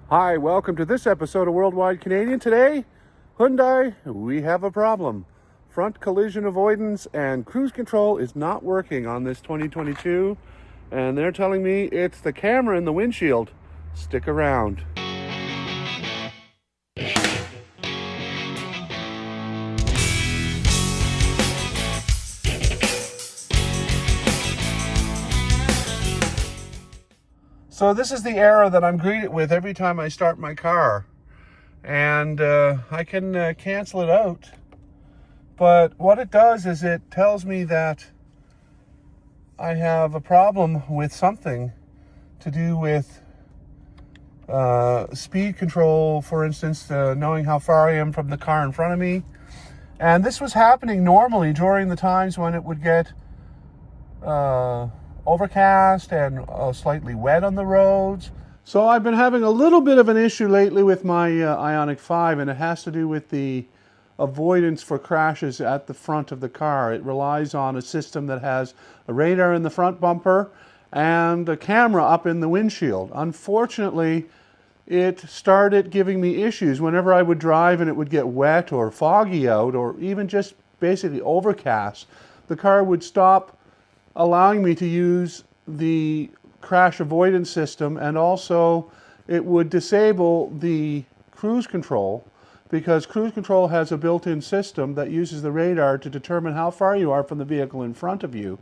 Hi, welcome to this episode of Worldwide Canadian. Today, Hyundai, we have a problem. Front collision avoidance and cruise control is not working on this 2022, and they're telling me it's the camera in the windshield. Stick around. So this is the error that I'm greeted with every time I start my car. And I can cancel it out. But what it does is it tells me that I have a problem with something to do with speed control, for instance, knowing how far I am from the car in front of me. And this was happening normally during the times when it would get overcast and slightly wet on the roads. So I've been having a little bit of an issue lately with my Ioniq 5, and it has to do with the avoidance for crashes at the front of the car. It relies on a system that has a radar in the front bumper and a camera up in the windshield. Unfortunately, it started giving me issues whenever I would drive and it would get wet or foggy out or even just basically overcast. The car would stop allowing me to use the crash avoidance system, and also it would disable the cruise control, because cruise control has a built-in system that uses the radar to determine how far you are from the vehicle in front of you.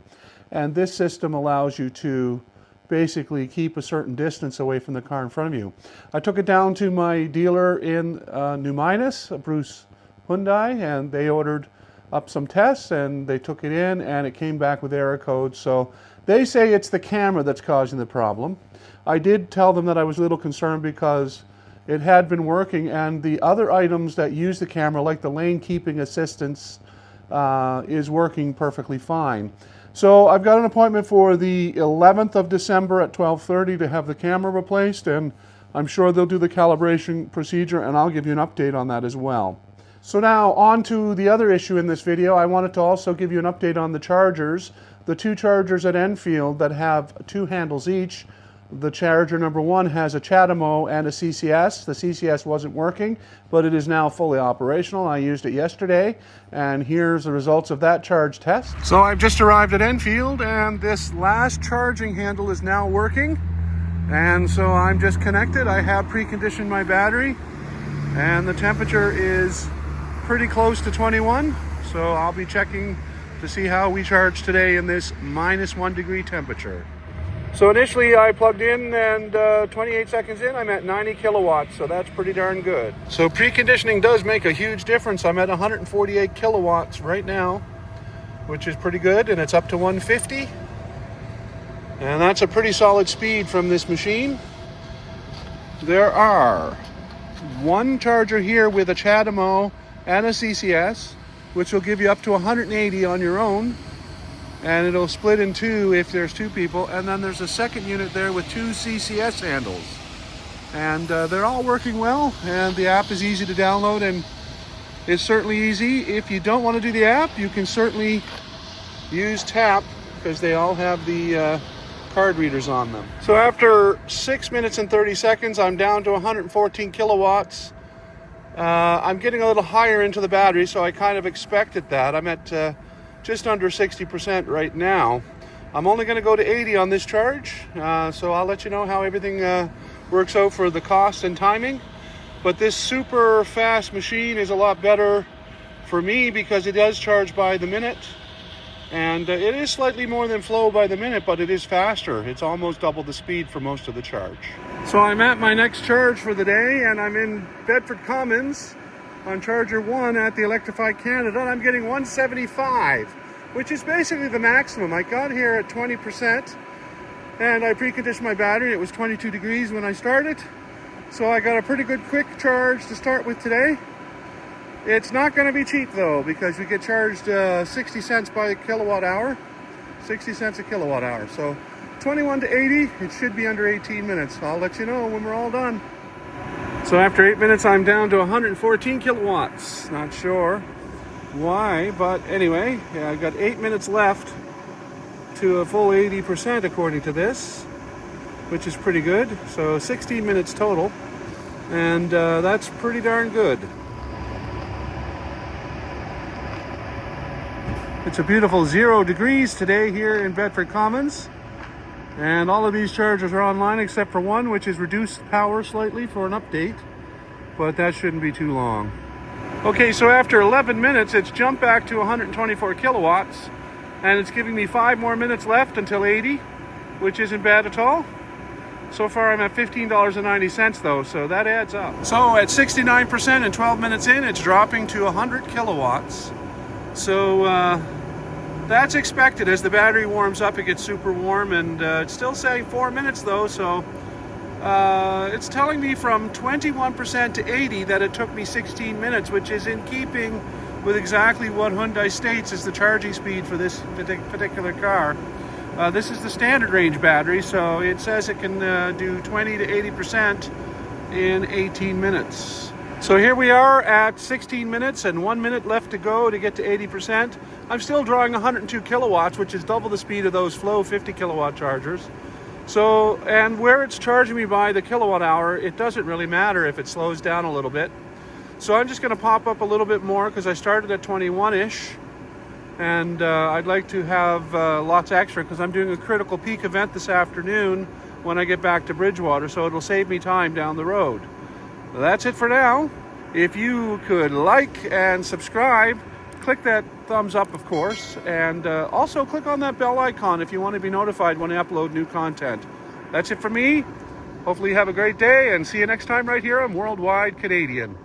And this system allows you to basically keep a certain distance away from the car in front of you. I took it down to my dealer in New Minas, Bruce Hyundai, and they ordered up some tests and they took it in and it came back with error codes. So they say it's the camera that's causing the problem. I did tell them that I was a little concerned because it had been working, and the other items that use the camera, like the lane keeping assistance, is working perfectly fine. So I've got an appointment for the 11th of December at 12:30 to have the camera replaced, and I'm sure they'll do the calibration procedure, and I'll give you an update on that as well. So now on to the other issue in this video. I wanted to also give you an update on the chargers. The two chargers at Enfield that have two handles each. The charger number one has a CHAdeMO and a CCS. The CCS wasn't working, but it is now fully operational. I used it yesterday, and here's the results of that charge test. So I've just arrived at Enfield, and this last charging handle is now working. And so I'm just connected. I have preconditioned my battery, and the temperature is pretty close to 21, so I'll be checking to see how we charge today in this -1 degree temperature. So initially I plugged in, and 28 seconds in I'm at 90 kilowatts, so that's pretty darn good. So preconditioning does make a huge difference. I'm at 148 kilowatts right now, which is pretty good, and it's up to 150, and that's a pretty solid speed from this machine. There are one charger here with a CHAdeMO and a CCS, which will give you up to 180 on your own, and it'll split in two if there's two people. And then there's a second unit there with two CCS handles, and they're all working well, and the app is easy to download, and it's certainly easy. If you don't want to do the app, you can certainly use TAP, because they all have the card readers on them. So after 6 minutes and 30 seconds, I'm down to 114 kilowatts. I'm getting a little higher into the battery, so I kind of expected that. I'm at just under 60% right now. I'm only going to go to 80 on this charge, so I'll let you know how everything works out for the cost and timing. But this super fast machine is a lot better for me because it does charge by the minute, and it is slightly more than flow by the minute, but it is faster. It's almost double the speed for most of the charge. So I'm at my next charge for the day, and I'm in Bedford Commons on charger 1 at the Electrified Canada, and I'm getting 175, which is basically the maximum. I got here at 20%, and I preconditioned my battery. It was 22 degrees when I started, so I got a pretty good quick charge to start with today. It's not going to be cheap though, because we get charged 60 cents by kilowatt hour, 60 cents a kilowatt hour. So 21 to 80, it should be under 18 minutes. I'll let you know when we're all done. So after 8 minutes, I'm down to 114 kilowatts. Not sure why, but anyway, yeah, I've got 8 minutes left to a full 80% according to this, which is pretty good. So 16 minutes total. and that's pretty darn good. It's a beautiful 0 degrees today here in Bedford Commons, and all of these chargers are online except for one, which is reduced power slightly for an update, but that shouldn't be too long. Okay, so after 11 minutes, it's jumped back to 124 kilowatts, and it's giving me 5 more minutes left until 80, which isn't bad at all. So far, I'm at $15.90 though, so that adds up. So at 69% and 12 minutes in, it's dropping to 100 kilowatts. So that's expected. As the battery warms up, it gets super warm, and it's still saying 4 minutes though, so it's telling me from 21% to 80 that it took me 16 minutes, which is in keeping with exactly what Hyundai states is the charging speed for this particular car. This is the standard range battery, so it says it can do 20 to 80% in 18 minutes. So here we are at 16 minutes and 1 minute left to go to get to 80%. I'm still drawing 102 kilowatts, which is double the speed of those Flow 50 kilowatt chargers. So, and where it's charging me by the kilowatt hour, it doesn't really matter if it slows down a little bit. So I'm just going to pop up a little bit more because I started at 21-ish. And I'd like to have lots extra because I'm doing a critical peak event this afternoon when I get back to Bridgewater, so it'll save me time down the road. Well, that's it for now. If you could like and subscribe, click that thumbs up, of course, and also click on that bell icon if you want to be notified when I upload new content. That's it for me. Hopefully you have a great day, and see you next time right here on Worldwide Canadian.